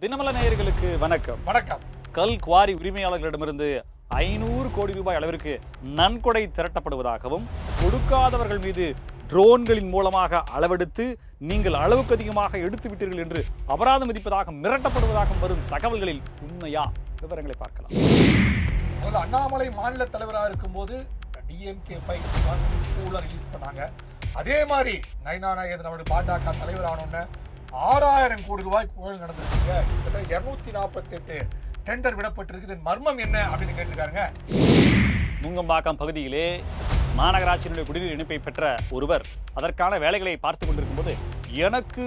தினமல நேயர்களுக்கு வணக்கம். வணக்கம். கல் குவாரி உரிமையாளர்களிடமிருந்து 500 கோடி ரூபாய் அளவிற்கு நன்கொடை திரட்டப்படுவதாகவும் கொடுக்காதவர்கள் மீது ட்ரோன்களின் மூலமாக அளவெடுத்து நீங்கள் அளவுக்கு அதிகமாக எடுத்து விட்டீர்கள் என்று அபராதம் விதிப்பதாக மிரட்டப்படுவதாக வரும் தகவல்களில் உண்மையா? விவரங்களை பார்க்கலாம். முதல்ல அண்ணாமலை மாநில தலைவராக இருக்கும்போது டிஎம்கே ரிலீஸ் பண்ணாங்க. அதே மாதிரி நயினா நாகேந்திரன் அவர்கள் பாஜக தலைவர் ஆனோன்னு 6000 கோடி ரூபாய் ஊழல் நடந்திருக்குங்க. 248 டெண்டர் விடப்பட்டிருக்கு. மர்மம் என்ன அப்படின்னு கேட்டிருக்காங்க. நுங்கம்பாக்கம் பகுதியிலே மாநகராட்சியினுடைய குடிநீர் இணைப்பை பெற்ற ஒருவர் அதற்கான வேலைகளை பார்த்து கொண்டிருக்கும் போது எனக்கு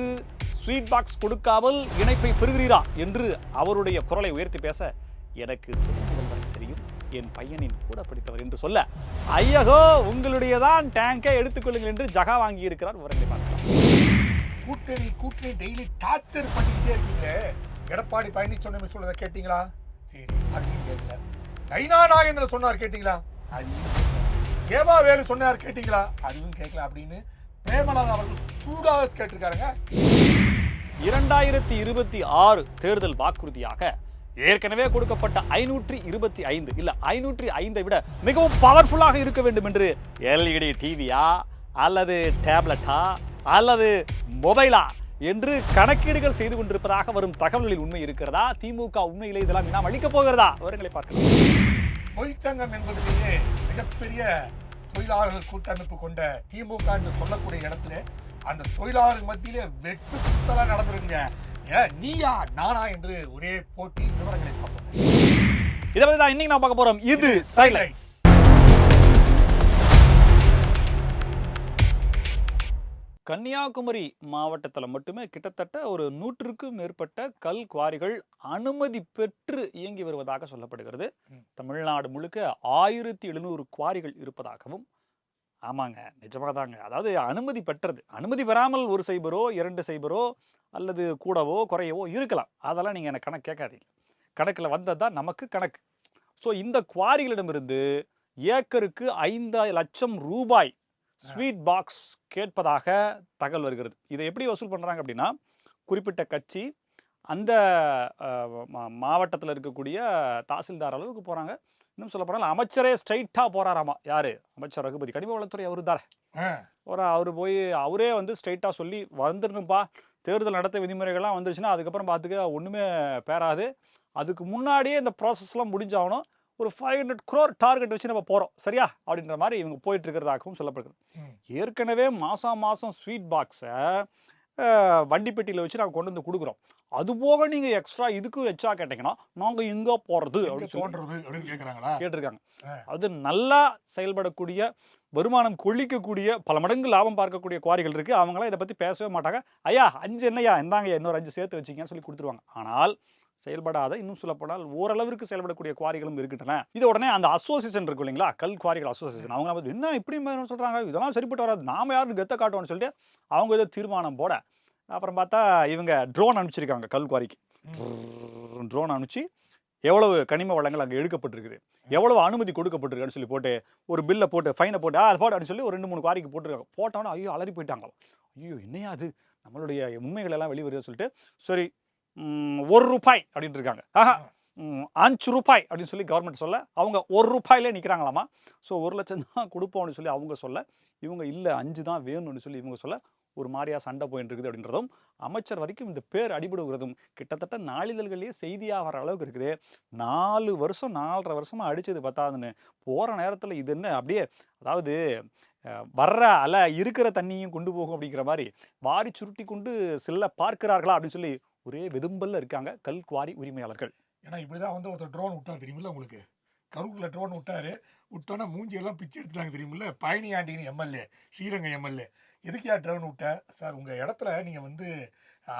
ஸ்வீட் பாக்ஸ் கொடுக்காமல் இணைப்பை பெறுகிறீரா என்று அவருடைய குரலை உயர்த்தி பேச, எனக்கு துணை முதல்வரை தெரியும், என் பையனின் கூட படித்தவர் என்று சொல்ல, ஐயகோ உங்களுடையதான் டேங்கை எடுத்துக்கொள்ளுங்கள் என்று ஜகா வாங்கி இருக்கிறார். விவரங்களை பார்க்கலாம். கூட்டணி டெய்லி டார்ச்சர் பண்ணிக்கிட்டே இருக்கீங்க. எடப்பாடி பழனிசாமி சொல்றதை கேட்டீங்களா? சரி, அதுவும் கேட்கல. நயினா நாகேந்திரன் சொன்னார் கேட்டீங்களா? அதுவும் கேவா வேலு சொன்னார் கேட்டீங்களா? அதுவும் கேட்கல அப்படின்னு பிரேமலதா அவர்கள் சூடாக கேட்டிருக்காருங்க. 2026 தேர்தல் வாக்குறுதியாக ஏற்கனவே கொடுக்கப்பட்ட 525 இல்ல 505 விட மிகவும் பவர்ஃபுல்லாக இருக்க வேண்டும் என்று எல்இடி டிவியா அல்லது டேப்லெட்டா அல்லது மொபைலா என்று கணக்கீடுகள் செய்து கொண்டிருப்பதாக வரும் தகவல்களில் உண்மை இருக்கிறதா? திமுக உண்மையிலே இதெல்லாம் நாம் அளிக்கப் போகிறதா? விவரங்களை பார்க்கலாம். தொழிற்சங்கம் என்பதிலேயே மிகப்பெரிய தொழிலாளர்கள் கூட்டமைப்பு கொண்ட திமுக என்று சொல்லக்கூடிய இடத்துல அந்த தொழிலாளர்கள் மத்தியிலே வெட்டு குத்தலா நடந்திருக்குங்க. நீயா நானா என்று ஒரே போட்டி. விவரங்களை பார்ப்போம். இதை பத்தி தான் இன்னைக்கு நான் பார்க்க போறோம். இது சைலன்ஸ். கன்னியாகுமரி மாவட்டத்தில் மட்டுமே கிட்டத்தட்ட ஒரு 100க்கும் மேற்பட்ட கல் குவாரிகள் அனுமதி பெற்று இயங்கி வருவதாக சொல்லப்படுகிறது. தமிழ்நாடு முழுக்க 1700 குவாரிகள் இருப்பதாகவும். ஆமாங்க, நிஜமாக தாங்க. அதாவது அனுமதி பெற்றது, அனுமதி பெறாமல் ஒரு சைபரோ 2 சைபரோ அல்லது கூடவோ குறையவோ இருக்கலாம். அதெல்லாம் நீங்கள் எனக்கு கணக்கு கேட்காதீங்க. கணக்கில் வந்தது தான் நமக்கு கணக்கு. ஸோ இந்த குவாரிகளிடமிருந்து ஏக்கருக்கு 5 லட்சம் ரூபாய் ஸ்வீட் பாக்ஸ் கேட்பதாக தகவல் வருகிறது. இதை எப்படி வசூல் பண்ணுறாங்க அப்படின்னா, குறிப்பிட்ட கட்சி அந்த மாவட்டத்தில் இருக்கக்கூடிய தாசில்தார் அளவுக்கு போகிறாங்க. இன்னும் சொல்ல போனால் அமைச்சரே ஸ்ட்ரைட்டாக போகிறாராமா. யார்? அமைச்சர் ரகுபதி, கனிம வளத்துறை. அவரு தார அவர் போய் அவரே வந்து ஸ்ட்ரைட்டாக சொல்லி வந்துடணும்ப்பா, தேர்தல் நடத்த விதிமுறைகள்லாம் வந்துருச்சுன்னா அதுக்கப்புறம் பார்த்துக்க ஒன்றுமே பேராது, அதுக்கு முன்னாடியே இந்த ப்ராசஸ்லாம் முடிஞ்சாகணும், ஒரு 500 crore டார்கெட் வச்சு நம்ம போகிறோம் சரியா அப்படின்ற மாதிரி இவங்க போயிட்டு இருக்கிறதாகவும் சொல்லப்படுகிறது. ஏற்கனவே மாதம் ஸ்வீட் பாக்ஸை வண்டி பெட்டியில் வச்சு நாங்கள் கொண்டு வந்து கொடுக்குறோம். அது போக நீங்கள் எக்ஸ்ட்ரா இதுக்கு வச்சா கேட்டிங்கன்னா நாங்கள் எங்கே போகிறது அப்படின்னு கேட்டிருக்காங்க. அது நல்லா செயல்படக்கூடிய, வருமானம் கொள்ளிக்கக்கூடிய, பல மடங்கு லாபம் பார்க்கக்கூடிய குவாரிகள் இருக்குது. அவங்களாம் இதை பற்றி பேசவே மாட்டாங்க. ஐயா 5 என்னையா இந்தாங்க இன்னொரு 5 சேர்த்து வச்சிங்கன்னு சொல்லி கொடுத்துருவாங்க. ஆனால் செயல்படாத, இன்னும் சொல்லப்போனால் ஓரளவிற்கு செயல்படக்கூடிய குவாரிகளும் இருக்கின்றன. இது உடனே அந்த அசோசியேஷன் இருக்கு இல்லைங்களா, கல் குவாரிகள் அசோசியேஷன், அவங்க என்ன இப்படி சொல்றாங்க, இதெல்லாம் சரிப்பட்டு வராது, நாம யாரும் கெத்த காட்டுவோம்னு சொல்லிட்டு அவங்க ஏதோ தீர்மானம் போட, அப்புறம் பார்த்தா இவங்க ட்ரோன் அனுப்பிச்சிருக்காங்க. கல் குவாரிக்கு ட்ரோன் அனுப்பிச்சு எவ்வளவு கனிம வளங்கள் அங்கே எடுக்கப்பட்டிருக்குது, எவ்வளவு அனுமதி கொடுக்கப்பட்டிருக்குன்னு சொல்லி போட்டு ஒரு பில்லை போட்டு ஃபைனை போட்டு அது போட்டு அப்படின்னு சொல்லி ஒரு 2-3 குவாரிக்கு போட்டுருக்காங்க. போட்டோன்னா ஐயோ அலறி போயிட்டாங்க. ஐயோ என்னையா அது, நம்மளுடைய உண்மைகள் எல்லாம் வெளிவருது சொல்லிட்டு சரி 1 ரூபாய் அப்படின்னு இருக்காங்க. 5 ரூபாய் அப்படின்னு சொல்லி கவர்மெண்ட் சொல்ல, அவங்க 1 ரூபாயிலே நிற்கிறாங்களாமா. ஸோ 1 லட்சம் தான் கொடுப்போம்னு சொல்லி அவங்க சொல்ல, இவங்க இல்லை 5 தான் வேணும்னு சொல்லி இவங்க சொல்ல, ஒரு மாதிரியா சண்டை போயிட்டு இருக்குது அப்படின்றதும், அமைச்சர் வரைக்கும் இந்த பேர் அடிபடுகிறதும் கிட்டத்தட்ட நாளிதழ்களையே செய்தியாகிற அளவுக்கு இருக்குது. 4 வருஷம் 4.5 வருஷமா அடிச்சது பத்தாதுன்னு போகிற நேரத்தில் இது என்ன அப்படியே, அதாவது வர்ற அலை இருக்கிற தண்ணியும் கொண்டு போகும் அப்படிங்கிற மாதிரி வாரி சுருட்டி கொண்டு செல்ல பார்க்கிறார்களா அப்படின்னு சொல்லி ஒரே வெதும்பல்ல இருக்காங்க கல் குவாரி உரிமையாளர்கள். ஏன்னா இப்படிதான் வந்து ஒருத்தர் ட்ரோன் விட்டார் தெரியுமில்ல உங்களுக்கு. கரூர்ல ட்ரோன் விட்டோன்னா மூஞ்சி எல்லாம் பிச்சு எடுத்துட்டாங்க தெரியுமில்ல. பழனி ஆண்டினி எம்எல்ஏ, ஸ்ரீரங்கம் எம்எல்ஏ, எதுக்கியா ட்ரோன் விட்ட சார், உங்க இடத்துல நீங்க வந்து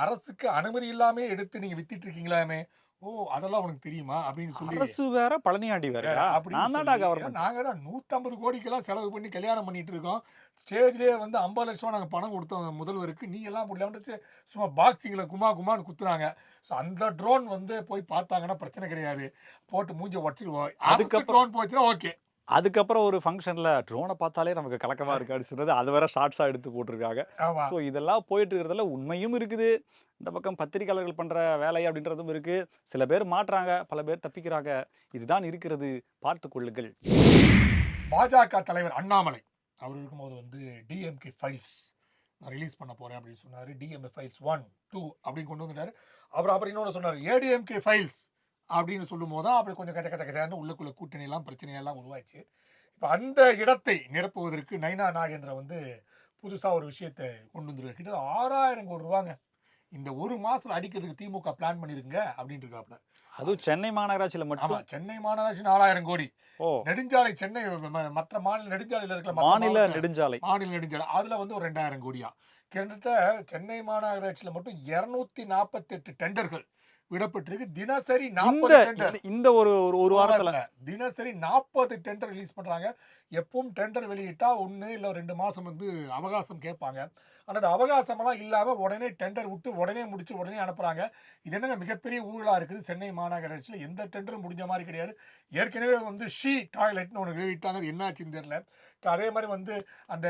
அரசுக்கு அனுமதி இல்லாம எடுத்து நீங்க வித்திட்டு இருக்கீங்களாமே, ஓ அதெல்லாம் உனக்கு தெரியுமா அப்படின்னு சொல்லி, அரசு வேற பழனியாண்டி வேற அப்படின்னு நாங்க 150 கோடிக்கெல்லாம் செலவு பண்ணி கல்யாணம் பண்ணிட்டு இருக்கோம். ஸ்டேஜ்லேயே வந்து 50 லட்சம் நாங்கள் பணம் கொடுத்தோம் முதல்வருக்கு, நீ எல்லாம் முடியல சும்மா பாக்ஸிங்கில் குமான்னு குத்துறாங்க. ஸோ அந்த ட்ரோன் வந்து போய் பார்த்தாங்கன்னா பிரச்சனை கிடையாது, போட்டு மூஞ்ச உடச்சிடுவோம். அதுக்கப்புறம் ட்ரோன் போச்சுன்னா ஓகே. அதுக்கப்புறம் ஒரு ஃபங்க்ஷன்ல ட்ரோனை பார்த்தாலே நமக்கு கலக்கமா இருக்கு அப்படின்னு சொன்னது அது வேற ஷார்ட்ஸா எடுத்து போட்டிருக்காங்க. ஆமா. ஸோ இதெல்லாம் போயிட்டு இருக்கிறதுல உண்மையும் இருக்குது. இந்த பக்கம் பத்திரிகையாளர்கள் பண்ற வேலை அப்படின்றதும் இருக்கு. சில பேர் மாட்றாங்க, பல பேர் தப்பிக்கிறாங்க. இதுதான் இருக்கிறது. பார்த்துக் கொள்ளுங்கள். பாஜக தலைவர் அண்ணாமலை அவர் இருக்கும்போது வந்து டிஎம்கே ஃபைல்ஸ் நான் ரிலீஸ் பண்ண போறேன் அப்படின்னு சொன்னாரு. டிஎம்கே ஃபைல்ஸ் 1, 2 அப்படின்னு கொண்டு வந்துட்டாரு. அப்புறம் இன்னொன்று சொன்னார் ஏடிஎம்கே ஃபைல்ஸ் அப்படின்னு சொல்லும் போது தான் அப்புறம் கொஞ்சம் கச்ச கச்ச கச்சன்னு உள்ளுக்குள்ள கூட்டணி எல்லாம் பிரச்சனையெல்லாம் உருவாச்சு. இப்போ அந்த இடத்தை நிரப்புவதற்கு நைனா நாகேந்திரன் வந்து புதுசா ஒரு விஷயத்தை கொண்டு வந்துருக்கு. கிட்ட 6000 கோடி ரூபாங்க இந்த ஒரு மாசத்துல அடிக்கிறதுக்கு திமுக பிளான் பண்ணிருக்குங்க அப்படின்னு இருக்காப்ல. அதுவும் சென்னை மாநகராட்சியில ஆமா, மட்டும். சென்னை மாநகராட்சி 4000 கோடி. ஓ, நெடுஞ்சாலை சென்னை மற்ற மாநில நெடுஞ்சாலையில் இருக்கிற மற்ற மாநில மாவட்ட நெடுஞ்சாலை. மாநில நெடுஞ்சாலை அதுல வந்து ஒரு 2000 கோடியா. கிட்டத்தட்ட சென்னை மாநகராட்சியில மட்டும் 248 டெண்டர்கள் விடப்பட்டிருக்கு. தினசரி 40 டெண்டர் இந்த ஒரு ஒரு வாரத்துல தினசரி 40 டெண்டர் ரிலீஸ் பண்றாங்க. எப்பவும் டெண்டர் வெளியிட்டா 1 இல்ல 2 மாசம் வந்து அவகாசம் கேட்பாங்க. ஆனா அந்த அவகாசமெல்லாம் இல்லாம உடனே டெண்டர் விட்டு உடனே முடிச்சு உடனே அனுப்புறாங்க. இது என்னங்க மிகப்பெரிய ஊழலா இருக்குது. சென்னை மாநகராட்சியில் எந்த டெண்டரும் முடிஞ்ச மாதிரி கிடையாது. ஏற்கனவே வந்து டாய்லெட்னு ஒன்று வெளியிட்டாங்க. அது என்னாச்சுன்னு தெரியல. அதே மாதிரி வந்து அந்த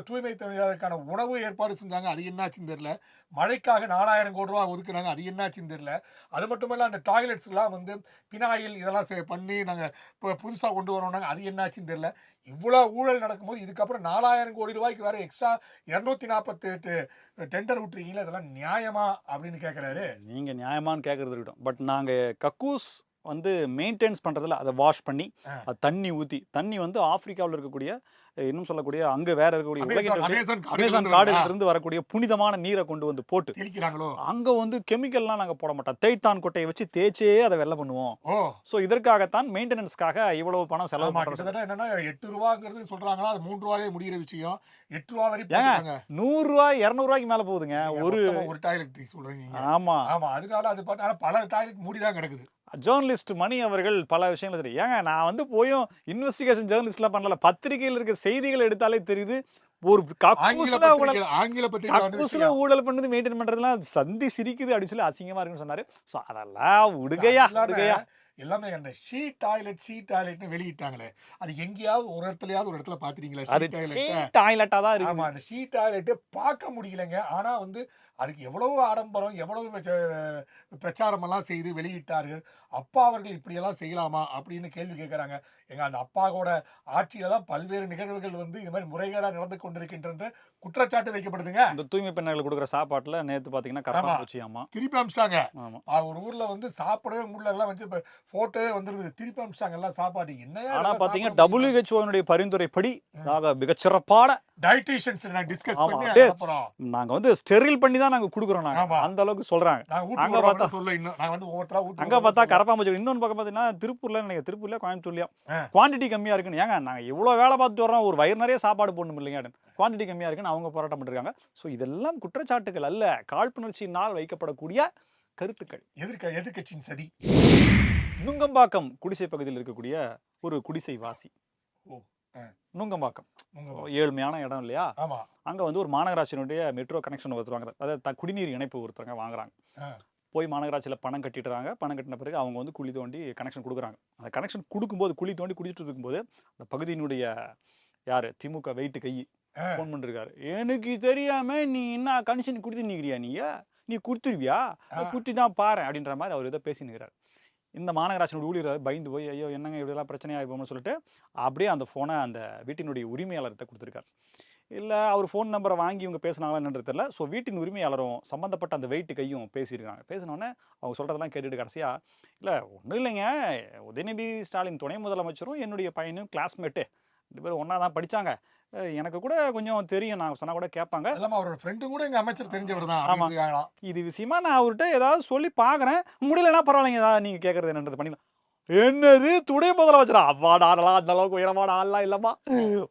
தூய்மை தொழிலாளருக்கான உணவு ஏற்பாடு செஞ்சாங்க. அது என்னாச்சுன்னு தெரியல. மழைக்காக 4000 கோடி ரூபா ஒதுக்குனாங்க. அது என்னாச்சுன்னு தெரியல. அது மட்டுமல்ல அந்த டாய்லெட்ஸ்லாம் வந்து பினாயில் இதெல்லாம் பண்ணி நாங்கள் இப்போ புதுசாக கொண்டு வரோம்னாங்க. அது என்னாச்சுன்னு தெரியல. இவ்வளோ ஊழல் நடக்கும்போது இதுக்கப்புறம் 4000 கோடி ரூபாய்க்கு வேற எக்ஸ்ட்ரா 248 டெண்டர் விட்டுருக்கீங்களா, இதெல்லாம் நியாயமா அப்படின்னு கேட்குறாரு. நீங்க நியாயமான்னு கேட்கறது இருக்கட்டும். பட் நாங்க கக்கூஸ் வந்து மெயின்டைன்ஸ் பண்றதுல அதை வாஷ் பண்ணி அது தண்ணி ஊத்தி தண்ணி வந்து ஆப்பிரிக்காவில் இருக்கக்கூடிய இன்னும் சொல்லக்கூடிய அங்க வேற இருக்கக்கூடிய அமேசான் காடுல இருந்து வரக்கூடிய புனிதமான நீரை கொண்டு வந்து போட்டு தெளிக்கிறாங்களோ. அங்க வந்து கெமிக்கல்லாம் நாங்க போட மாட்டோம். தேய்த்தான் கொட்டையை வச்சு தேய்ச்சே அதை வெள்ளை பண்ணுவோம். சோ இதற்காகத்தான் மெயின்டெனன்ஸ்க்காக இவ்வளவு பணம் செலவு பண்றோம். என்னன்னா 8 ரூபாங்கிறது சொல்றாங்களா, அது 3 ரூபாயே முடிகிற விஷயம். 8 ரூபா வரை போறாங்க. 100 ரூபாய் 200 ரூபாய்க்கு மேல போகுதுங்க ஒரு டாய்லெட் சொல்றீங்க. ஆமா ஆமா, அதனால அது பல டாய்லெட் மூடிதான் கிடக்குது. ஜேர்னலிஸ்ட் மணி அவர்கள் பல விஷயங்கள் தெரியும். ஏங்க நான் வந்து போயும் இன்வெஸ்டிகேஷன் ஜேர்னலிஸ்ட்லாம் பண்ணல. பத்திரிகையில் இருக்க செய்திகள் எடுத்தாலே தெரியுது. ஒரு கக்கூஸ்ல ஊழல் பண்ணது மெயின்டைன் பண்றதுலாம் சந்தி சிரிக்குது அப்படின்னு சொல்லி அசிங்கமா இருக்குன்னு சொன்னாரு. சோ அதெல்லாம் விடுகையா எல்லாமே அந்த டாய்லெட்னு வெளியிட்டாங்களே, அது எங்கேயாவது ஒரு இடத்துல பாத்துறீங்களா? டாய்லெட்டா தான் இருக்கு. ஆமா, அந்த டாய்லெட் பார்க்க முடியலங்க. ஆனா வந்து அதுக்கு எவ்வளவு ஆடம்பரம், எவ்வளவு பிரச்சாரம் எல்லாம் செய்து வெளியிட்டார்கள். அப்பா அவர்கள் இப்படியெல்லாம் செய்யலாமா அப்படின்னு கேள்வி கேட்கிறாங்க. எங்க அந்த அப்பாவோட ஆட்சியில தான் பல்வேறு நிகழ்வுகள் வந்து இது மாதிரி முறைகேடா நடந்து கொண்டிருக்கின்ற குற்றச்சாட்டு வைக்கப்படுதுங்க. இந்த தூய்மை பெண்கள் கொடுக்குற சாப்பாட்டுல நேத்து பாத்தீங்கன்னா கரப்பான்பூச்சி திருப்பி அமிச்சாங்க. ஒரு ஊர்ல வந்து சாப்பிடவே முடியல, எல்லாம் வச்சு போட்டோவே வந்துருது. திருப்பி அமிச்சாங்க எல்லாம் சாப்பாடு. என்ன ஆனா பாத்தீங்கன்னா WHO பரிந்துரைப்படி மிகச்சிறப்பான டயட்டீஷியன்ஸ் டிஸ்கஸ் பண்ணி நாங்க வந்து ஸ்டெரில் பண்ணி தான் நாங்க குடுக்குறோம். நாங்க அந்த அளவுக்கு சொல்றாங்க. அங்க பார்த்தா சொல்ல இன்னும் நாங்க வந்து ஒவ்வொருத்தரா அங்க பார்த்தா கரப்பாம்பூச்சி. இன்னொன்னு பக்கம் பாத்தீங்கன்னா திருப்பூர்ல கோயம்புத்தூர்லயா குவான்டிட்டி கம்மியா இருக்குன்னு. ஏங்க நாங்க இவ்வளவு வேலை பார்த்துட்டு வரோம், ஒரு வயிறு நிறைய சாப்பாடு போடணும் இல்லைங்க, குவான்டிட்டி கம்மியா இருக்குன்னு அவங்க போராட்டம் பண்ணிருக்காங்க. சோ இதெல்லாம் குற்றச்சாட்டுகள் அல்ல, காழ்ப்புணர்ச்சியினால் வைக்கப்படக்கூடிய கருத்துக்கள். எதிர்க்கட்சியின் சதி. நுங்கம்பாக்கம் குடிசை பகுதியில் இருக்கக்கூடிய ஒரு குடிசை வாசி. நுங்கம்பாக்கம் ஏழ்மையான இடம் இல்லையா? அங்க வந்து ஒரு மாநகராட்சியினுடைய மெட்ரோ கனெக்ஷன் ஒருத்தர் வாங்குறாங்க. அதாவது குடிநீர் இணைப்பு ஒருத்தவங்க வாங்குறாங்க. போய் மாநகராட்சியில் பணம் கட்டிடுறாங்க. பணம் கட்டின பிறகு அவங்க வந்து குழி தோண்டி கனெக்ஷன் கொடுக்குறாங்க. அந்த கனெக்ஷன் கொடுக்கும்போது குழி தோண்டி குடிச்சிட்டு இருக்கும்போது அந்த பகுதியினுடைய யாரு திமுக வெயிட்டு கை போன் பண்ணிருக்காரு. எனக்கு தெரியாம நீ என்ன கனெக்ஷன் கொடுத்து நிக்கிறியா, நீ கொடுத்துருவியா, குத்தி தான் பாரு அப்படின்ற மாதிரி அவர் இதை பேசி நிற்கிறார். இந்த மாநகராட்சியினுடைய ஊழியர் பயந்து போய் ஐயோ என்னங்க இப்படிலாம் பிரச்சனையாகிப்போம்னு சொல்லிட்டு அப்படியே அந்த ஃபோனை அந்த வீட்டினுடைய உரிமையாளர்கிட்ட கொடுத்துருக்காரு. இல்லை அவர் ஃபோன் நம்பரை வாங்கி இவங்க பேசினாங்களா என்னன்றது தெரியல. ஸோ வீட்டின் உரிமையாளரும் சம்மந்தப்பட்ட அந்த வெயிட்டு கையும் பேசியிருக்காங்க. பேசினோடனே அவங்க சொல்கிறதெல்லாம் கேட்டுட்டு கடைசியாக இல்லை ஒன்றும் இல்லைங்க, உதயநிதி ஸ்டாலின் துணை முதலமைச்சரும் என்னுடைய பையனும் கிளாஸ்மேட்டு 2 பேரும் ஒன்றா தான் படித்தாங்க, எனக்கு கூட கொஞ்சம் தெரியும், நான் சொன்னா கூட கேட்பாங்க, அவரோட ஃப்ரெண்டு கூட எங்க அமைச்சர் தெரிஞ்சவர் தான். ஆமா, இது விஷயமா நான் அவர்கிட்ட ஏதாவது சொல்லி பார்க்குறேன், முடியலன்னா பரவாயில்லைங்க, ஏதாவது நீங்கள் கேட்குறது என்னன்றது பண்ணிடலாம். என்னது துணை முதலமைச்சரா? அவ்வாடாடலாம் அந்த அளவுக்கு உயரமான ஆள்லாம் இல்லம்மா,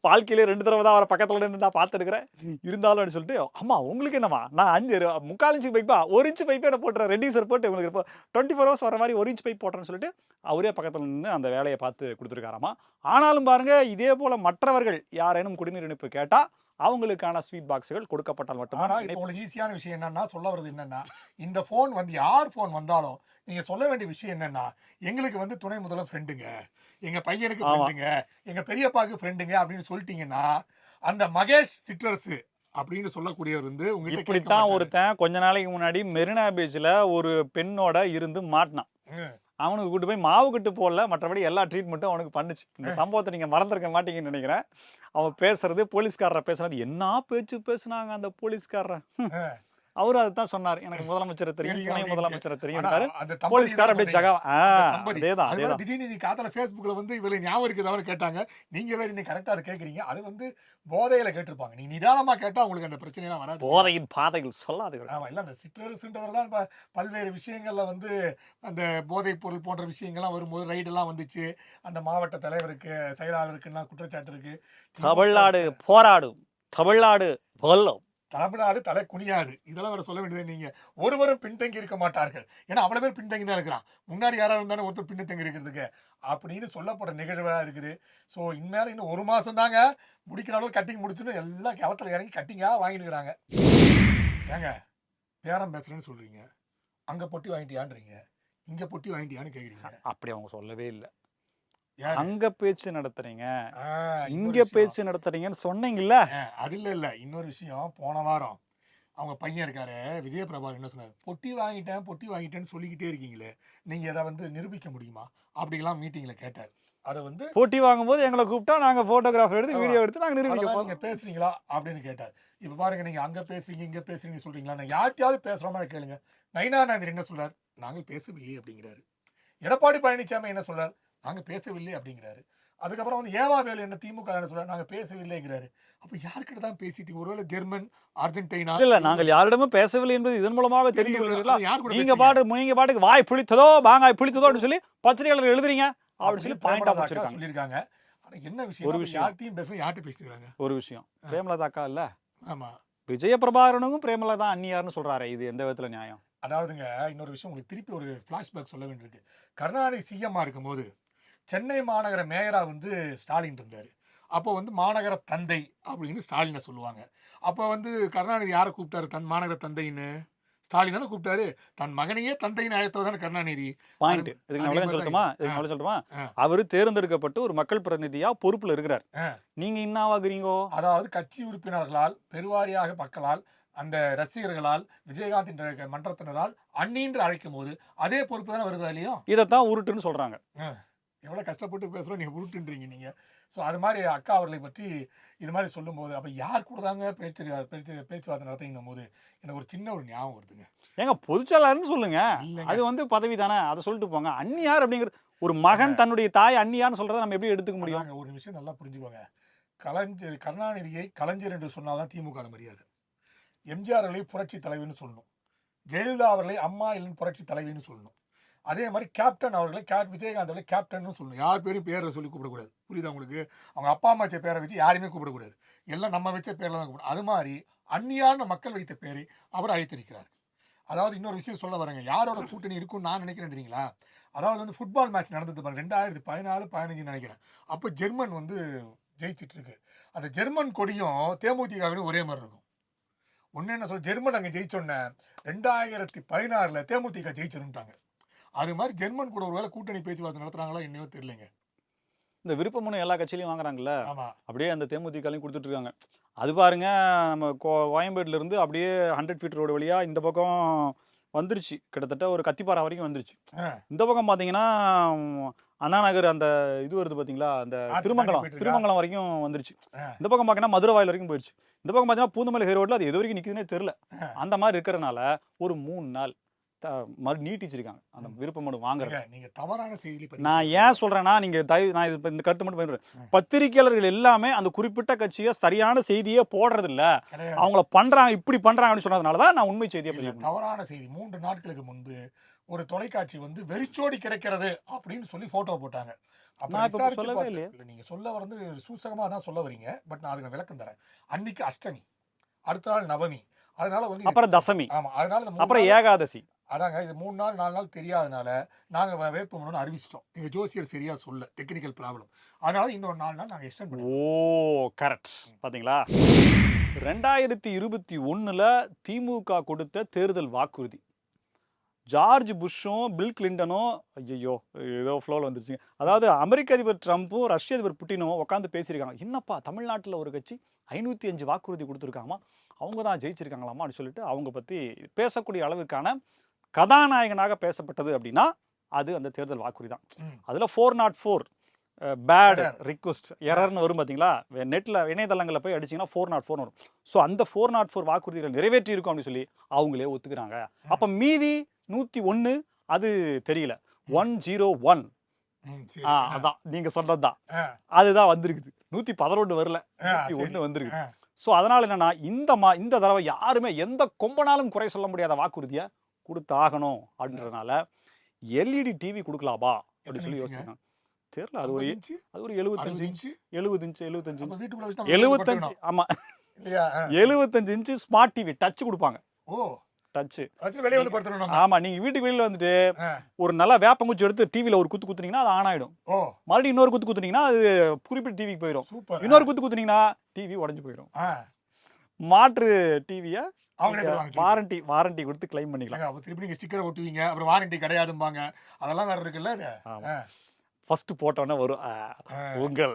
வாழ்க்கையிலே 2 தடவை தான் அவரை பக்கத்துல நின்று நான் பார்த்துருக்கிறேன், இருந்தாலும் சொல்லிட்டு அம்மா உங்களுக்கு என்னம்மா நான் 3/4 இன்ச்சு பைப்பா 1 இன்ச்சு பைப்பே என்ன போட்டுறேன், ரெடியூசர் போட்டு உங்களுக்கு இப்போ 24 ஹவர்ஸ் வர மாதிரி 1 இன்ச் பைப் போட்டுறேன்னு சொல்லிட்டு அவரே பக்கத்துல நின்று அந்த வேலையை பார்த்து கொடுத்துருக்காராமா. ஆனாலும் பாருங்க, இதே போல மற்றவர்கள் யாரேனும் குடிநீர் இணைப்பு கேட்டா அவங்களுக்கான ஸ்வீட் பாக்ஸ்கள் கொடுக்கப்பட்டால் மட்டும். ஆனா இப்போ உங்களுக்கு ஈஸியான விஷயம் என்னன்னா, சொல்ல வருது என்னன்னா, இந்த போன் வந்து யார் போன் வந்தாலும் நீங்க சொல்ல வேண்டிய விஷயம் என்னன்னா, எங்களுக்கு வந்து துணை முதல்வர் ஃப்ரெண்டுங்க, எங்க பையனுக்கு ஆமா. ஃப்ரெண்டுங்க, எங்க பெரியப்பாக்கு ஃப்ரெண்டுங்க அப்படின்னு சொல்லிட்டீங்கன்னா, அந்த மகேஷ் சிற்றரசு அப்படின்னு சொல்லக்கூடியவர் வந்து உங்ககிட்ட கேட்க இப்படித்தான் மாட்டாரு. ஒருத்தன் கொஞ்ச நாளைக்கு முன்னாடி மெரினா பீச்ல ஒரு பெண்ணோட இருந்து மாட்டினான். ம். அவனுக்கு கூட்டு போய் மாவு கட்டு போடல, மற்றபடி எல்லா ட்ரீட்மெண்ட்டும் அவனுக்கு பண்ணுச்சு. இந்த சம்பவத்தை நீங்க மறந்துருக்க மாட்டீங்கன்னு நினைக்கிறேன். அவன் பேசுறது, போலீஸ்காரரை பேசுறது, என்ன பேச்சு பேசுனாங்க அந்த போலீஸ்காரர். அஹ், அவரு அதுதான் சொன்னார். எனக்கு முதலமைச்சரை தெரியும், தெரியும் துணை அப்படின்னு. முதலமைச்சரை ஆனா தெரியும்ட்டாரு. அந்த தம்பதி போலீஸ்காரர் தான் அப்படியே சொல்றீங்க. ஜகா அந்த தம்பதி அதேதான் அது வேற அதேதான். திடீர்னு நீ காதல Facebookல வந்து இவரை ஞாபகம் இருக்குதான்னு கேட்டாங்க. நீங்க வேற இன்னைக்கு கரெக்டா அதை கேட்குறீங்க. அது வந்து போதையில கேட்டிருப்பாங்க. நீ நிதானமா கேட்டா உங்களுக்கு அந்த பிரச்சனைலாம் வராது. போதையின் பாதைகள் சொல்லாதீர்கள். ஆமா. இல்ல அந்த சிற்றரசுன்றவர் தான் பல்வேறு விஷயங்கள்ல வந்து அந்த போதைப் பொருள் போன்ற விஷயங்கள்லாம் வரும்போது ரைடெல்லாம் வந்துச்சு. அந்த மாவட்ட தலைவருக்கு, செயலாளருக்குலாம் குற்றச்சாட்டு இருக்கு. திமுக தமிழ்நாடு போராடும், தமிழ்நாடு வெல்லும். தமிழ்நாடு தலை குனியாது. இதெல்லாம் வேற சொல்ல வேண்டியது நீங்க. ஒருவரும் பின்தங்கி இருக்க மாட்டார்கள். ஏன்னா அவ்வளவு பேர் பின்தங்கி தான் இருக்கிறான். முன்னாடி யாராவது இருந்தாலும் ஒருத்தர் பின்தங்கி இருக்கிறதுக்கு அப்படின்னு சொல்லப்படுற நிகழ்வா இருக்குது. ஸோ இனிமேல இன்னும் 1 மாசம் தாங்க முடிக்கிற அளவுக்கு கட்டிங் முடிச்சுன்னு எல்லாம் களத்துல இறங்கி கட்டிங்கா வாங்கிட்டு இருக்கிறாங்க. ஏங்க பேரம் பேசுறேன்னு சொல்றீங்க. அங்க பொட்டி வாங்கிட்டியான்றீங்க. இங்க பொட்டி வாங்கிட்டியான்னு கேக்குறீங்க. அப்படி அவங்க சொல்லவே இல்ல. யாரு? அங்க பேச்சு நடத்துறீங்க, ஆ, இன்னொரு இங்க விஷயம். பேச்சு நடத்துறீங்கன்னு சொன்னீங்கல்ல. அது இல்ல. இன்னொரு விஷயம் போன வாரம் அவங்க பையன் இருக்காரு விஜய பிரபாகர் என்ன சொன்னாரு? பொட்டி வாங்கிட்டேன், பொட்டி வாங்கிட்டேன்னு சொல்லிக்கிட்டே இருக்கீங்களே. நீங்க இதை வந்து நிரூபிக்க முடியுமா? அப்படிலாம் மீட்டிங்ல கேட்டார். அதை வந்து போட்டி வாங்கும்போது எங்களை கூப்பிட்டா நாங்க போட்டோகிராஃப் எடுத்து வீடியோ எடுத்து நாங்க நிரூபிக்க அதெல்லாம் போறோம். நீங்க பேசுறீங்களா அப்படின்னு கேட்டார். இப்ப பாருங்க நீங்க அங்க பேசுறீங்க, இங்க பேசுறீங்க சொல்றீங்களா? நான் யார்கிட்டயாவது பேசுற மாதிரி கேளுங்க. நயினார் என்ன சொல்றார்? நாங்கள் பேசவில்லை அப்படிங்கிறாரு. எடப்பாடி பழனிசாமி என்ன சொல்றார்? நாங்க பேசவில்லை அப்படிங்கிறாரு. அதுக்கப்புறம் வந்து ஏவா வேலு என்ன திமுக என்ன சொல்றாரு? நாங்க பேசவில்லைங்கிறாரு. அப்ப யார்கிட்ட தான் பேசிட்டு ஒருவேளை ஜெர்மன், அர்ஜென்டினா இல்ல நாங்கள் யாரிடமும் பேசவில்லை என்பது இதன் மூலமாக தெரிந்து கொள்கிறீர்களா? யார் கூட நீங்க பேசுறீங்க? நீங்க பாட்டுக்கு வாய் புளித்ததோ மாங்காய் புளித்ததோன்னு சொல்லி பத்திரிகையாளர் எழுதுறீங்க அப்படின்னு சொல்லி பாயிண்டா பிரேமலதா அக்கா வச்சிருக்காங்க. சொல்லியிருக்காங்க. ஆனா என்ன ஒரு விஷயம் விஷயம். யார்கிட்டயும் பேசல, யார்கிட்ட பேசிட்டு இருக்காங்க? ஒரு விஷயம், பிரேமலதா அக்கா இல்ல, ஆமா. விஜய பிரபாகரனுக்கும் பிரேமலதா அந்நியார்னு சொல்றாரு. இது எந்த விதத்துல நியாயம்? அதாவதுங்க இன்னொரு விஷயம் உங்களுக்கு திருப்பி ஒரு ஃபிளாஷ்பேக் சொல்ல வேண்டியிருக்கு. கருணாநிதி சிஎம்மா இருக்கும்போது சென்னை மாநகர மேயரா வந்து ஸ்டாலின் இருந்தாரு. அப்போ வந்து மாநகர தந்தை அப்படின்னு ஸ்டாலினை சொல்லுவாங்க. அப்போ வந்து கருணாநிதி யாரை கூப்பிட்டாரு தன் மாநகர தந்தைன்னு? ஸ்டாலின் தானே கூப்பிட்டாரு. தன் மகனையே தந்தைன்னு அழைத்தவர் தானே கருணாநிதி. பாயிண்ட். அது இதுக்கு அதே நான் மாதிரி சொல்லட்டுமா? தான் இதுக்கு நான் சொல்லட்டுமா? ஆ. அவரு தேர்ந்தெடுக்கப்பட்டு ஒரு மக்கள் பிரதிநிதியா பொறுப்புல இருக்கிறார். ஆ. நீங்க என்னவாகுறீங்கோ? அதாவது கட்சி உறுப்பினர்களால் பெருவாரியாக மக்களால் அந்த ரசிகர்களால் விஜயகாந்த் மன்றத்தினரால் அண்ணின்று அழைக்கும் போது அதே பொறுப்பு தானே வருதா இல்லையோ? இதைத்தான் உருட்டுன்னு சொல்றாங்க. எவ்வளோ கஷ்டப்பட்டு பேசுகிறோம் நீங்கள் உருட்டுன்றீங்க. ஸோ அது மாதிரி அக்கா அவர்களை பற்றி இது மாதிரி சொல்லும்போது அப்போ யார் கூட தாங்க பேச்சுவார்த்தை நடத்துங்கும் போது எனக்கு ஒரு சின்ன ஒரு ஞாபகம் வருதுங்க. ஏங்க பொதுச்செயலாளர்னு சொல்லுங்க. இல்லைங்க. அது வந்து பதவி தானே, அதை சொல்லிட்டு போங்க. அந்நியார் அப்படிங்கிற ஒரு மகன் தன்னுடைய தாய் அந்நியார்னு சொல்றதை நம்ம எப்படி எடுத்துக்க முடியும்? அதாங்க ஒரு விஷயம் நல்லா புரிஞ்சுக்கோங்க. கருணாநிதியை கலைஞர் என்று சொன்னால்தான் திமுக மரியாதை. எம்ஜிஆர் அவர்களை புரட்சி தலைவின்னு சொல்லணும். ஜெயலலிதா அவர்களை அம்மா இல்லைன்னு புரட்சி தலைவின்னு சொல்லணும். அதே மாதிரி கேப்டன் அவர்களை விஜயகாந்த் அவர்களை கேப்டன் சொல்லணும். யார் பேரும் பேரை சொல்லி கூப்பிடக்கூடாது. புரியுதா உங்களுக்கு? அவங்க அப்பா அம்மா வச்ச பேரை வச்சு யாருமே கூப்பிடக்கூடாது. எல்லாம் நம்ம வச்ச பேரில் தான் கூப்பிடணும். அது மாதிரி அந்நியான மக்கள் வைத்த பேரை அவர் அழைத்திருக்கிறார். அதாவது இன்னொரு விஷயம் சொல்ல வரேங்க. யாரோட கூட்டணி இருக்குன்னு நான் நினைக்கிறேன் தெரியுங்களா? அதாவது வந்து ஃபுட்பால் மேட்ச் நடந்தது பாருங்க 2014, 15 நினைக்கிறேன். அப்போ ஜெர்மன் வந்து ஜெயிச்சிட்டு இருக்கு. அந்த ஜெர்மன் கொடியும் தேமுதிகவிலும் ஒரே மாதிரி இருக்கும். ஒன்று என்ன சொல்ல, ஜெர்மன் அங்கே ஜெயிச்சோன்னே 2016 தேமுதிக ஜெயிச்சிருந்தாங்க. அது மாதிரி ஜெர்மன் கூட ஒருவேளை கூட்டணி பேச்சுவார்த்தை நடத்துறாங்களா என்னையோ தெரியலங்க. இந்த விருப்ப மனு எல்லா கட்சியிலையும் வாங்குறாங்கல்ல, ஆமா. அப்படியே அந்த தேமுதிகலையும் கொடுத்துட்டு இருக்காங்க. அது பாருங்க, நம்ம கோயம்பேடுல இருந்து அப்படியே 100 ஃபீட் ரோடு வழியா இந்த பக்கம் வந்துருச்சு. கிட்டத்தட்ட ஒரு கத்திப்பாறை வரைக்கும் வந்துருச்சு. இந்த பக்கம் பாத்தீங்கன்னா அண்ணா நகர் அந்த இது வருது பாத்தீங்களா, அந்த திருமங்கலம் வரைக்கும் வந்துருச்சு. இந்த பக்கம் பாத்தீங்கன்னா மதுரை வாயில் வரைக்கும் போயிடுச்சு. இந்த பக்கம் பாத்தீங்கன்னா பூந்தமல்லி ஹை ரோட்ல அது எது வரைக்கும் நிக்குதுன்னே தெரியல. அந்த மாதிரி இருக்கிறதுனால ஒரு 3 நாள் நீட்டிச்சிருக்காங்க அந்த விருப்ப மனு வாங்குறது. நீங்க தவறான செய்தி. நான் ஏன் சொல்றேன்னா, நீங்க நான் இந்த கருத்து மட்டும் பண்றேன். பத்திரிகையாளர்கள் எல்லாமே அந்த குறிப்பிட்ட கட்சியை சரியான செய்தியே போடுறது இல்ல, அவங்கள பண்றாங்க இப்படி பண்றாங்கன்னு சொன்னதுனாலதான் நான் உண்மை செய்தியை பதிவு. தவறான செய்தி. 3 நாட்களுக்கு முன்பு ஒரு தொலைக்காட்சி வந்து வெறிச்சோடி கிடைக்கிறது அப்படின்னு சொல்லி போட்டோ போட்டாங்க. நீங்க சொல்ல வந்து சூசகமா தான் சொல்ல வரீங்க. பட் நான் அதுக்கு விளக்கம் தரேன். அன்னைக்கு அஷ்டமி, அடுத்த நாள் நவமி, அதனால வந்து அப்புறம் தசமி, ஆமா, அதனால அப்புறம் ஏகாதசி. அதாங்க இது 3 நாள் 4 நாள் தெரியாதனால நாங்க வேட்புமனு அறிவிச்சிட்டோம். எங்க ஜோசியர் சரியா சொல்ல, டெக்னிக்கல் ப்ராப்ளம். அதனால இன்னொரு 4 நாள் நாங்க எக்ஸ்டெண்ட் பண்ணுவோம். ஓ கரெக்ட். பாத்தீங்களா, 2021ல திமுக கொடுத்த தேர்தல் வாக்குறுதி ஜார்ஜ் புஷ்ஷும் பில் கிளின்டனும் ஐயோ ஏதோ ஃப்ளோவில் வந்துருச்சுங்க. அதாவது அமெரிக்க அதிபர் ட்ரம்ப்பும் ரஷ்ய அதிபர் புட்டினும் உட்காந்து பேசியிருக்காங்க. என்னப்பா தமிழ்நாட்டில் ஒரு கட்சி 505 வாக்குறுதி கொடுத்துருக்காமா, அவங்க தான் ஜெயிச்சிருக்காங்களாமா அப்படின்னு சொல்லிட்டு அவங்க பற்றி பேசக்கூடிய அளவுக்கான கதாநாயகனாக பேசப்பட்டது அப்படின்னா அது அந்த தேர்தல் வாக்குறுதி தான். அதில் 404 பேட் ரிக்வஸ்ட் எரர்னு வரும் பார்த்தீங்களா, நெட்டில் இணையதளங்களில் போய் அடிச்சிங்கன்னா 404 வரும். ஸோ அந்த 404 வாக்குறுதிகளை நிறைவேற்றி இருக்கும் அப்படின்னு சொல்லி அவங்களே ஒத்துக்கிறாங்க. அப்போ மீதி 101 அது தெரியல. 101 அதான் நீங்க சொன்னதுதான், அதுதான் வந்திருக்குது. 111 வரல, 101 வந்திருக்கு. ஸோ அதனால என்னன்னா இந்த தடவை யாருமே எந்த கொம்பனாலும் குறை சொல்ல முடியாத வாக்குறுதியை கொடுத்தாகணும் அப்படின்றதுனால எல்இடி டிவி கொடுக்கலாமா அப்படின்னு சொல்லி யோசிச்சாங்க. தெரியல, அது ஒரு 75 இன்ச்சு 75 ஆமா 75 இன்ச்சு ஸ்மார்ட் டிவி டச் கொடுப்பாங்க. டச் வெளிய வந்து படுத்துறோம். ஆமா, நீங்க வீட்டுக்கு வெளியில வந்துட்டு ஒரு நல்ல வேப்பங்குச்சி எடுத்து டிவில ஒரு குத்து குத்துனீங்கன்னா அது ஆன் ஆயிடும். மறுபடியும் இன்னொரு குத்து குத்துனீங்கன்னா அது குறிப்பிட்ட டிவிக்கு போயிடும். இன்னொரு குத்து குத்துனீங்கன்னா டிவி உடைஞ்சு போயிடும். மாற்று டிவிய வாரண்டி கொடுத்து கிளைம் பண்ணிக்கலாம். அப்ப திருப்பி நீங்க ஸ்டிக்கர் ஒட்டுவீங்க, அப்புறம் வாரண்டி கிடையாதும்பாங்க. அதெல்லாம் வேற இருக்குல்ல. அது ஃபர்ஸ்ட் போட்டோன்னே வரும் உங்கள்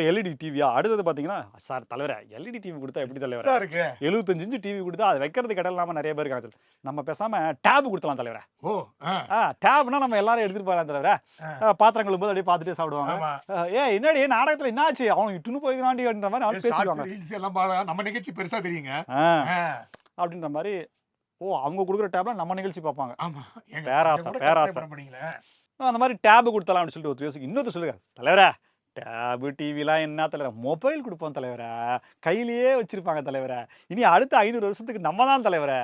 எல்இடி டிவியா. அடுத்தது பாத்தீங்கன்னா, சார் தலைவரே எல்இடி டிவி கொடுத்தா எப்படி தலைவரா இருக்கு? 75 இன்ச்சு டிவி கொடுத்தா அது வைக்கிறது கடல் இல்லாம நிறைய பேர் இருக்காங்க. நம்ம பேசாம டேப் கொடுத்தலாம் தலைவரே. டேப்னா நம்ம எல்லாரும் எடுத்துட்டு போகலாம் தலைவரே. பாத்திரம் கழுவும் போது அப்படியே பார்த்துட்டே சாப்பிடுவாங்க. என்னடி நாடகத்துல என்ன ஆச்சு, அவன் இட்டுன்னு போய்க்கிறாண்டி அப்படின்ற மாதிரி அவங்க பேசிடுவாங்க. நம்ம நிகழ்ச்சி பெருசா தெரியுங்க அப்படின்ற மாதிரி. அவங்க கொடுக்குற டேப்ல நம்ம நிகழ்ச்சி பார்ப்பாங்க. பேராசை. அந்த மாதிரி டேபு கொடுத்தலாம் அப்படின்னு சொல்லிட்டு ஒரு யோசிக்க. இன்னொரு சொல்லுங்க தலைவரே, டேபு டிவிலாம் என்ன தலைவரா, மொபைல் கொடுப்போம் தலைவரா, கையிலேயே வச்சிருப்பாங்க தலைவரா. இனி அடுத்த 500 வருஷத்துக்கு நம்ம தான் தலைவரா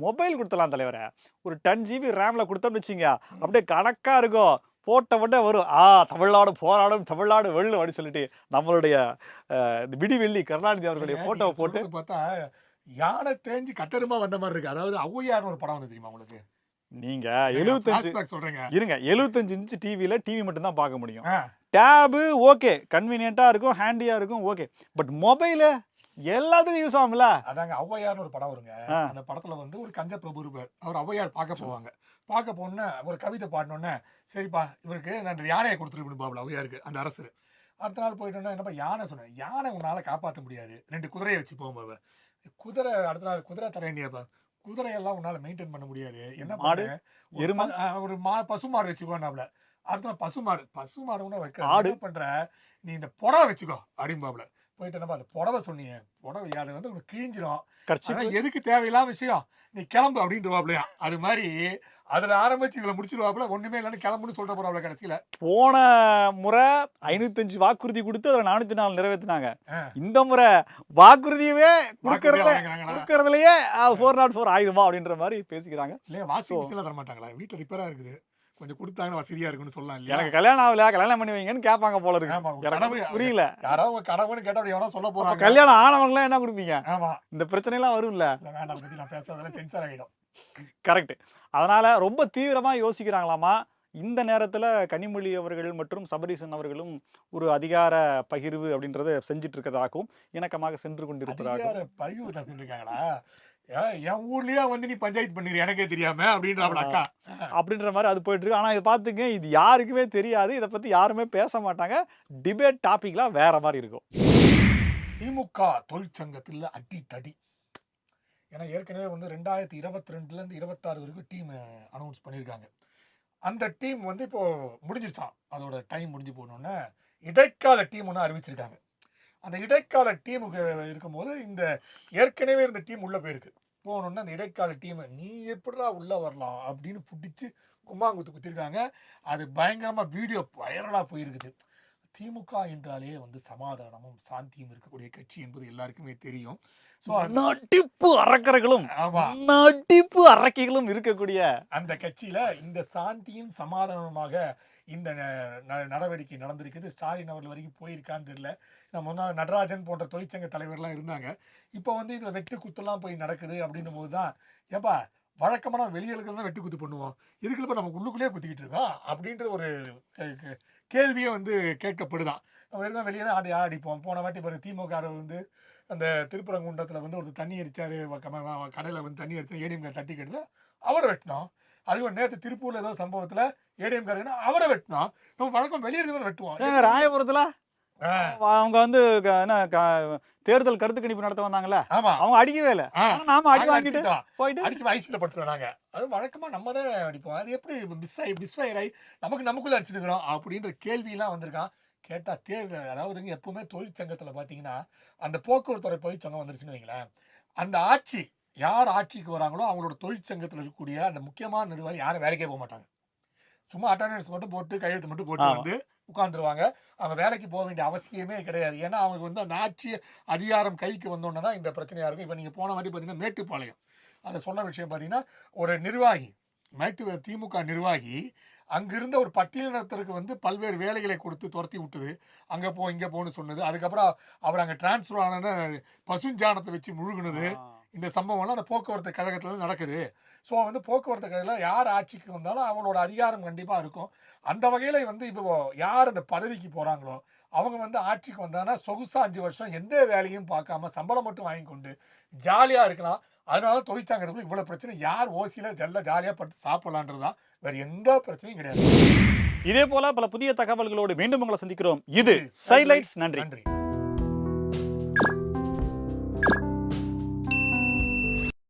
மொபைல் கொடுத்தலாம் தலைவரா. ஒரு 10 GB ரேம்ல கொடுத்தோம்னு வச்சுங்க, அப்படியே கணக்கா இருக்கும். போட்ட உடனே வரும் தமிழ்நாடு போராடும், தமிழ்நாடு வெள்ளு அப்படின்னு சொல்லிட்டு நம்மளுடைய விடிவெள்ளி கருணாநிதி அவர்களுடைய போட்டோவை போட்டு பார்த்தா யானை தேஞ்சு கட்டருமா வந்த மாதிரி இருக்கு. அதாவது ஔவையார்னு ஒரு படம் வந்து தெரியுமா உங்களுக்கு? நீங்க 75 இன்ச்சு டிவில டிவி மட்டும் தான் பார்க்க முடியும். டேபு ஓகே, கன்வீனியன்ட்டா இருக்கும், ஹேண்டியா இருக்கும், ஓகே. பட் மொபைல் எல்லாத்துக்கும் யூஸ் ஆகும்ல. அதாங்க ஔவையார்னு ஒரு படம் வருங்க. அந்த படத்துல வந்து ஒரு கஞ்ச பிரபு இருப்பார். அவர் ஔவையார் பார்க்க போவாங்க. பார்க்க போன ஒரு கவிதை பாடினோடனே, சரிப்பா இவருக்கு நான் யானையை கொடுத்துருப்பேன் பாபுல ஔவையாருக்கு அந்த அரசர். அடுத்த நாள் போயிட்டோன்னா என்னப்பா யானை சொன்னேன், யானை உன்னால காப்பாற்ற முடியாது, 2 குதிரையை வச்சு போகும்போது குதிரை அடுத்த நாள் குதிரை தரேன்டியாப்பா, குதிரையெல்லாம் உன்னால மெயின்டைன் பண்ண முடியாது, என்ன மாடு ஒரு பசுமாடு வச்சுக்கோன்னாப்ல. அடுத்த நாள் பசுமாடு உன்ன வைக்க பண்ற, நீ இந்த புடவை வச்சுக்கோ அப்படின்பாப்ல. போயிட்டு என்னப்பா அந்த புடவை சொன்னீங்க, புடவை அதை வந்து உனக்கு கிழிஞ்சிடும், எதுக்கு தேவையில்லாம விஷயம், நீ கிளம்பு அப்படின்ட்டுவாப்லையா. அது மாதிரி அதுல ஆரம்பிச்சு இதுல முடிச்சிருவாப்ல, ஒண்ணுமே இல்லைன்னு கிளம்புன்னு சொல்ற போறாப்ல. கடைசியில போன முறை 505 வாக்குறுதி கொடுத்து அதுல 404 நிறைவேற்றினாங்க. இந்த முறை வாக்குறுதியவே கொடுக்கறதுலயே 404 ஆயிடுமா அப்படின்ற மாதிரி பேசிக்கிறாங்க. இல்லையா, வாஷிங் மிஷின்ல தர மாட்டாங்களா, வீட்டுல ரிப்பேரா இருக்குது, கொஞ்சம் கொடுத்தாங்கன்னா வசதியா இருக்குன்னு சொல்லலாம் இல்லையா. எனக்கு கல்யாணம் ஆகல, கல்யாணம் பண்ணி வைங்கன்னு கேட்பாங்க போல இருக்கு. புரியல, யாராவது கடவுன்னு கேட்டா அப்படி எவனோ சொல்ல போறாங்க. கல்யாணம் ஆனவங்க என்ன கொடுப்பீங்க? ஆமா, இந்த பிரச்சனை எல்லாம் வரும்ல. வேண்டாம் பத்தி நான் பேசுறதுல சென்சார் ஆகிடும். கரெக்ட். அதனால ரொம்ப தீவிரமா யோசிக்கிறாங்களாமா. இந்த நேரத்துல கனிமொழி அவர்கள் மற்றும் சபரீசன் அவர்களும் ஒரு அதிகார பகிர்வு அப்படின்றத செஞ்சுட்டு இருக்கிறதாகவும் இணக்கமாக சென்று கொண்டிருப்பதாகவும். பகிர்வு செஞ்சிருக்காங்களா, என் ஊர்லயே வந்து நீ பஞ்சாயத்து பண்ணிரு எனக்கே தெரியாம அப்படின்ற மாதிரி அது போயிட்டு இருக்கு. ஆனா இதை பாத்துங்க, இது யாருக்குமே தெரியாது, இதை பத்தி யாருமே பேச மாட்டாங்க. டிபேட் டாபிக்லாம் வேற மாதிரி இருக்கும். திமுக தொழிற்சங்கத்தில் அடி தடி. ஏன்னா ஏற்கனவே வந்து 2022 26 வரைக்கும் டீம் அனௌன்ஸ் பண்ணியிருக்காங்க. அந்த டீம் வந்து இப்போ முடிஞ்சிருச்சான், அதோட டைம் முடிஞ்சு போனோன்னே இடைக்கால டீம் ஒன்று அறிவிச்சிருக்காங்க. அந்த இடைக்கால டீமுக்கு இருக்கும்போது இந்த ஏற்கனவே இருந்த டீம் உள்ள போயிருக்கு. போனோன்னா அந்த இடைக்கால டீமை நீ எப்படா உள்ள வரலாம் அப்படின்னு பிடிச்சி கும்பாங்குத்து குத்திருக்காங்க. அது பயங்கரமா வீடியோ வைரலா போயிருக்குது. திமுக என்றாலே வந்து சமாதானமும் சாந்தியும் இருக்கக்கூடிய கட்சி என்பது எல்லாருக்குமே தெரியும். நடிப்பு அரக்கர்களும் அரக்கைகளும் இருக்கக்கூடிய அந்த கட்சியில இந்த சாந்தியும் சமாதானமாக இந்த நடவடிக்கை நடந்திருக்குது. ஸ்டாலின் அவர்கள் வரைக்கும் போயிருக்கான்னு தெரியல. முன்னாள் நடராஜன் போன்ற தொழிற்சங்க தலைவர்லாம் இருந்தாங்க. இப்போ வந்து இதுல வெட்டு குத்துலாம் போய் நடக்குது அப்படின்னும் போதுதான், ஏப்பா வழக்கமான வெளியலுக்கு தான் வெட்டு குத்து பண்ணுவோம், இதுக்குள்ள இப்போ நம்ம உள்ளுக்குள்ளேயே குத்திக்கிட்டு இருக்கோம் அப்படின்ற ஒரு கேள்வியே வந்து கேட்கப்படுதான். நம்ம வெளியே தான் அடிப்போம். போன வாட்டி திமுக வந்து அந்த திருப்பரங்குன்றத்தில் வந்து ஒரு தண்ணி அடிச்சாரு கடையில் வந்து தண்ணி அடிச்சா ஏடிஎம் தட்டி கெடுத்து அவரை வெட்டினோம். அதுவும் நேற்று திருப்பூர்ல ஏதோ சம்பவத்துல ஏடிஎம் காரங்கன்னா அவரை வெட்டினோம். நம்ம வழக்கம் வெளியே இருக்கிறத வெட்டுவோம். ராயபுரத்துல அவங்க வந்து என்ன தேர்தல் கருத்து கணிப்பு நடத்த வந்தாங்கல்ல, ஆமா அவங்க அடிக்கவே இல்லை, நாம அடி வாங்கிட்டு போயிட்டு அடிச்சு ஐசியூல படுத்துறோம். நாங்க அது வழக்கமா நம்ம தான் அடிப்போம். அது எப்படி மிஸ்ஃபயர் ஆகி நமக்குள்ள அடிச்சுக்கிறோம் அப்படின்ற கேள்வி எல்லாம் வந்திருக்கான். கேட்டா தேர்தல் அதாவதுங்க எப்பவுமே தொழிற்சங்கத்துல பாத்தீங்கன்னா அந்த போக்குவரத்துறை தொழிற்சங்கம் வந்துருச்சுன்னு வைங்களேன், அந்த ஆட்சி யார் ஆட்சிக்கு வராங்களோ அவங்களோட தொழிற்சங்கத்துல இருக்கக்கூடிய அந்த முக்கியமான நிர்வாகி யாரும் வேலைக்கே போக மாட்டாங்க. சும்மா அட்டண்டன்ஸ் மட்டும் போட்டு கையெழுத்து மட்டும் போட்டு வந்து உட்காந்துருவாங்க. அவங்க வேலைக்கு போக வேண்டிய அவசியமே கிடையாது. ஏன்னா அவங்க வந்து அந்த ஆட்சி அதிகாரம் கைக்கு வந்தோன்னே தான் இந்த பிரச்சனையா இருக்கும். இப்போ நீங்க போன வாட்டி பார்த்தீங்கன்னா மேட்டுப்பாளையம் அதை சொன்ன விஷயம் பார்த்தீங்கன்னா, ஒரு நிர்வாகி திமுக நிர்வாகி அங்கிருந்த ஒரு பட்டியலினத்திற்கு வந்து பல்வேறு வேலைகளை கொடுத்து துரத்தி விட்டது. அங்கே போ இங்கே போன்னு சொன்னது. அதுக்கப்புறம் அவர் அங்கே டிரான்ஸ்ஃபர் ஆன பசுஞ்சாணத்தை வச்சு முழுகுனது. இந்த சம்பவம்லாம் அந்த போக்குவரத்து கழகத்தில் நடக்குது. ஸோ வந்து போக்குவரத்து கழகத்தில் யார் ஆட்சிக்கு வந்தாலும் அவங்களோட அதிகாரம் கண்டிப்பாக இருக்கும். அந்த வகையில் வந்து இப்போ யார் அந்த பதவிக்கு போகிறாங்களோ அவங்க வந்து ஆட்சிக்கு வந்தாங்கன்னா சொகுசா 5 வருஷம் எந்த வேலையும் பார்க்காம சம்பளம் மட்டும் வாங்கி கொண்டு ஜாலியாக இருக்கலாம். அதனால தொழிற்சங்கத்துக்குள்ள இவ்வளோ பிரச்சனை. யார் ஓசியில் ஜாலியாக படுத்து சாப்பிடலான்றதுதான், வேற எந்த பிரச்சனையும் கிடையாது. இதே போல பல புதிய தகவல்களோடு மீண்டும் உங்களை சந்திக்கிறோம். இது சைலைட்ஸ். நன்றி.